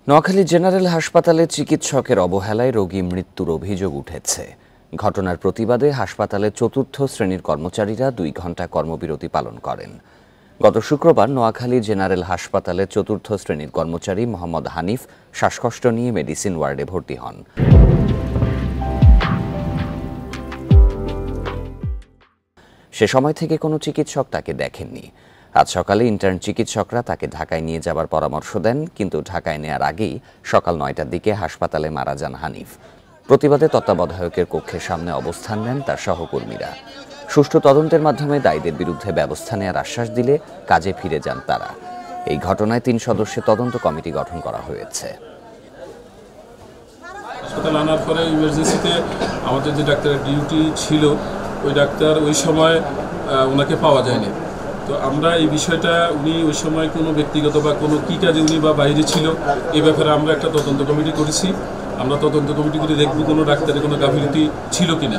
Noakhali general হাসপাতালে চিকিৎসকের অবহেলায় রোগী মৃত্যুর অভিযোগ উঠেছে। ঘটনার প্রতিবাদে হাসপাতালের চতুর্থ শ্রেণীর কর্মচারীরা 2 ঘণ্টা কর্মবিরতি পালন করেন। গত শুক্রবার নোয়াখালী জেনারেল হাসপাতালের চতুর্থ শ্রেণীর কর্মচারী মোহাম্মদ হানিফ শ্বাসকষ্ট নিয়ে মেডিসিন ওয়ার্ডে ভর্তি হন। সে সময় থেকে কোনো চিকিৎসক তাকে দেখেননি। আজ সকালে ইন্টার্ন চিকিৎসকরা তাকে ঢাকায় নিয়ে যাবার পরামর্শ দেন, কিন্তু ঢাকায় নেয়ার আগেই সকাল 9টার দিকে হাসপাতালে মারা যান হানিফ। প্রতিবাদে তত্ত্বাবধায়কের কক্ষের সামনে অবস্থান নেন তার সহকর্মীরা। সুষ্ঠু তদন্তের মাধ্যমে দায়ীদের বিরুদ্ধে ব্যবস্থা নেওয়ার আশ্বাস দিলে কাজে ফিরে যান তারা। এই ঘটনায় 3 সদস্যের তদন্ত কমিটি গঠন করা হয়েছে। হাসপাতাল আনার পরে ইমার্জেন্সিতে আমাদের যে ডাক্তারের ডিউটি ছিল, ওই ডাক্তার ওই সময় ওনাকে পাওয়া যায়নি। তো আমরা এই বিষয়টা, উনি ওই সময় কোনো ব্যক্তিগত বা কোনো কী কাজে উনি বা বাইরে ছিল, এই ব্যাপারে আমরা একটা তদন্ত কমিটি করেছি। আমরা তদন্ত কমিটি করে দেখব কোনো ডাক্তারের কোনো গাফিলতি ছিল কিনা।